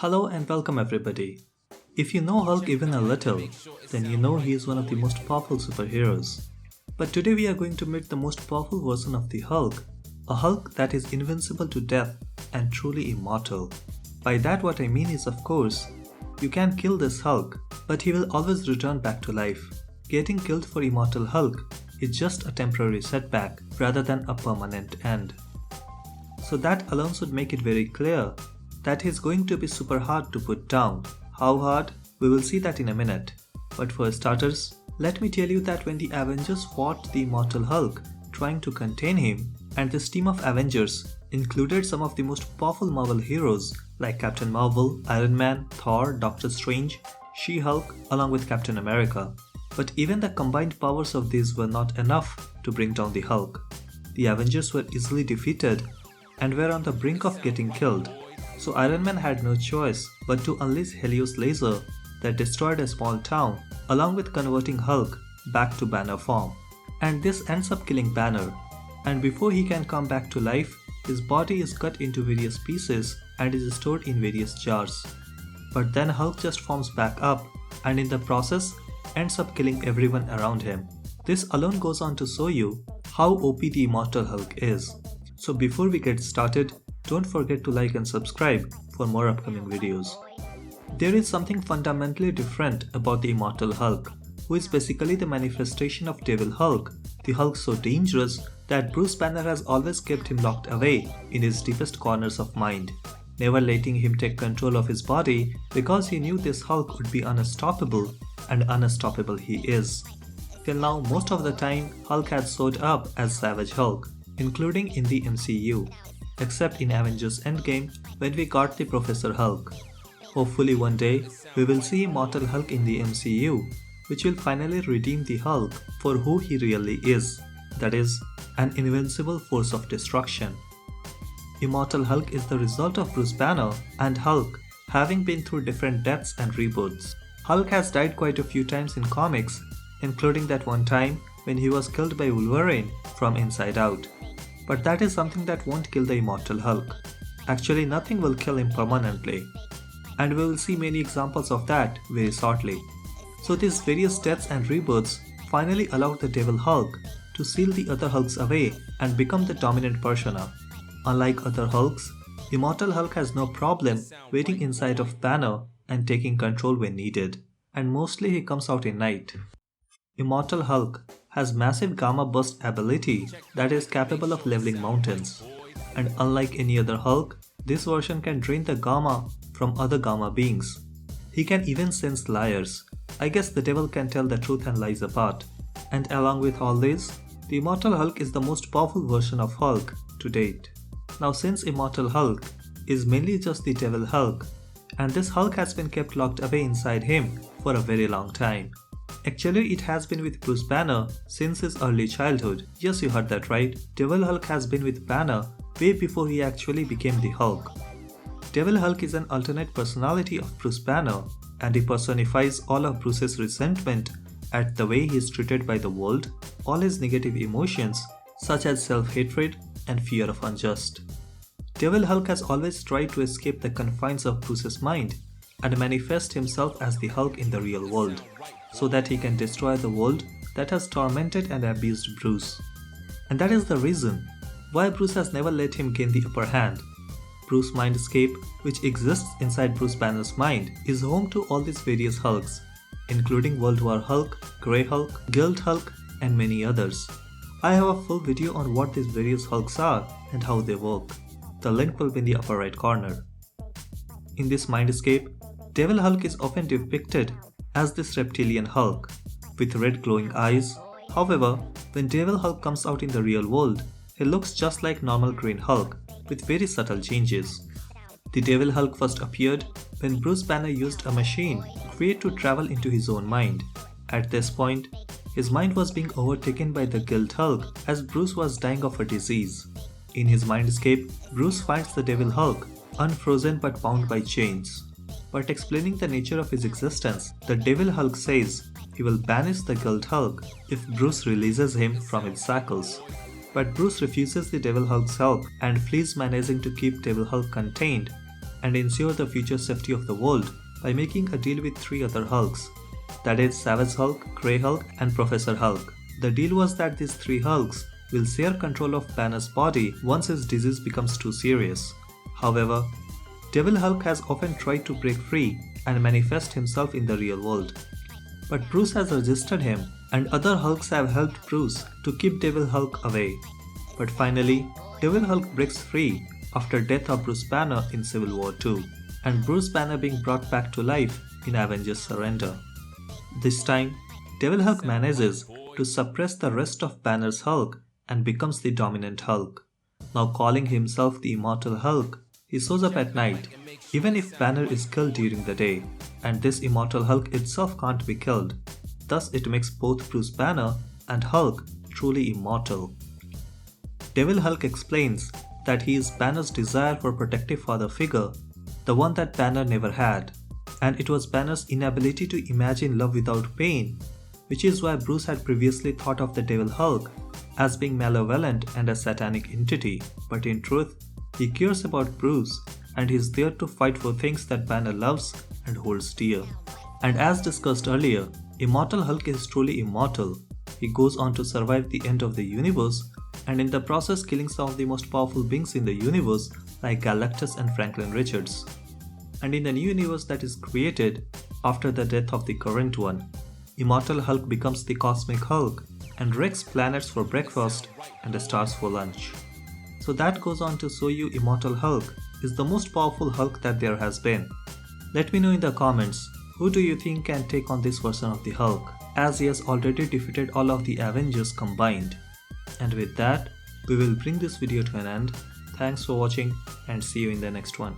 Hello and welcome everybody. If you know Hulk even a little, then you know he is one of the most powerful superheroes. But today we are going to meet the most powerful version of the Hulk, a Hulk that is invincible to death and truly immortal. By that what I mean is, of course, you can kill this Hulk, but he will always return back to life. Getting killed for Immortal Hulk is just a temporary setback rather than a permanent end. So that alone should make it very clear that he's going to be super hard to put down. How hard? We will see that in a minute. But for starters, let me tell you that when the Avengers fought the Immortal Hulk, trying to contain him, and this team of Avengers included some of the most powerful Marvel heroes like Captain Marvel, Iron Man, Thor, Doctor Strange, She-Hulk, along with Captain America. But even the combined powers of these were not enough to bring down the Hulk. The Avengers were easily defeated and were on the brink of getting killed. So Iron Man had no choice but to unleash Helios laser that destroyed a small town, along with converting Hulk back to Banner form. And this ends up killing Banner, and before he can come back to life, his body is cut into various pieces and is stored in various jars. But then Hulk just forms back up and in the process ends up killing everyone around him. This alone goes on to show you how OP the Immortal Hulk is. So before we get started, don't forget to like and subscribe for more upcoming videos. There is something fundamentally different about the Immortal Hulk, who is basically the manifestation of Devil Hulk, the Hulk so dangerous that Bruce Banner has always kept him locked away in his deepest corners of mind, never letting him take control of his body because he knew this Hulk would be unstoppable, and unstoppable he is. Till now, most of the time, Hulk had showed up as Savage Hulk, including in the MCU. Except in Avengers Endgame when we got the Professor Hulk. Hopefully one day we will see Immortal Hulk in the MCU, which will finally redeem the Hulk for who he really is, that is, an invincible force of destruction. Immortal Hulk is the result of Bruce Banner and Hulk having been through different deaths and rebirths. Hulk has died quite a few times in comics, including that one time when he was killed by Wolverine from Inside Out. But that is something that won't kill the Immortal Hulk. Actually, nothing will kill him permanently. And we will see many examples of that very shortly. So these various deaths and rebirths finally allowed the Devil Hulk to seal the other Hulks away and become the dominant persona. Unlike other Hulks, Immortal Hulk has no problem waiting inside of Banner and taking control when needed. And mostly he comes out in night. Immortal Hulk has massive Gamma Burst ability that is capable of leveling mountains. And unlike any other Hulk, this version can drain the Gamma from other Gamma beings. He can even sense liars. I guess the devil can tell the truth and lies apart. And along with all this, the Immortal Hulk is the most powerful version of Hulk to date. Now since Immortal Hulk is mainly just the Devil Hulk, and this Hulk has been kept locked away inside him for a very long time. Actually, it has been with Bruce Banner since his early childhood. Yes, you heard that right. Devil Hulk has been with Banner way before he actually became the Hulk. Devil Hulk is an alternate personality of Bruce Banner, and he personifies all of Bruce's resentment at the way he is treated by the world, all his negative emotions such as self-hatred and fear of unjust. Devil Hulk has always tried to escape the confines of Bruce's mind and manifest himself as the Hulk in the real world, so that he can destroy the world that has tormented and abused Bruce. And that is the reason why Bruce has never let him gain the upper hand. Bruce Mindscape, which exists inside Bruce Banner's mind, is home to all these various Hulks, including World War Hulk, Grey Hulk, Guild Hulk, and many others. I have a full video on what these various Hulks are and how they work. The link will be in the upper right corner. In this Mindscape, Devil Hulk is often depicted as this reptilian Hulk with red glowing eyes. However, when Devil Hulk comes out in the real world, he looks just like normal green Hulk with very subtle changes. The Devil Hulk first appeared when Bruce Banner used a machine created to travel into his own mind. At this point, his mind was being overtaken by the Guild Hulk as Bruce was dying of a disease. In his Mindscape, Bruce finds the Devil Hulk unfrozen but bound by chains. But explaining the nature of his existence, the Devil Hulk says he will banish the Guild Hulk if Bruce releases him from its shackles. But Bruce refuses the Devil Hulk's help and flees, managing to keep Devil Hulk contained and ensure the future safety of the world by making a deal with 3 other Hulks, that is Savage Hulk, Grey Hulk and Professor Hulk. The deal was that these 3 Hulks will share control of Banner's body once his disease becomes too serious. However, Devil Hulk has often tried to break free and manifest himself in the real world. But Bruce has resisted him, and other Hulks have helped Bruce to keep Devil Hulk away. But finally, Devil Hulk breaks free after death of Bruce Banner in Civil War II, and Bruce Banner being brought back to life in Avengers Surrender. This time, Devil Hulk manages to suppress the rest of Banner's Hulk and becomes the dominant Hulk. Now calling himself the Immortal Hulk, he shows up at night, even if Banner is killed during the day, and this Immortal Hulk itself can't be killed. Thus it makes both Bruce Banner and Hulk truly immortal. Devil Hulk explains that he is Banner's desire for protective father figure, the one that Banner never had, and it was Banner's inability to imagine love without pain, which is why Bruce had previously thought of the Devil Hulk as being malevolent and a satanic entity, but in truth, he cares about Bruce and is there to fight for things that Banner loves and holds dear. And as discussed earlier, Immortal Hulk is truly immortal. He goes on to survive the end of the universe and in the process killing some of the most powerful beings in the universe like Galactus and Franklin Richards. And in the new universe that is created after the death of the current one, Immortal Hulk becomes the Cosmic Hulk and wrecks planets for breakfast and stars for lunch. So that goes on to show you Immortal Hulk is the most powerful Hulk that there has been. Let me know in the comments, who do you think can take on this version of the Hulk, as he has already defeated all of the Avengers combined. And with that, we will bring this video to an end. Thanks for watching and see you in the next one.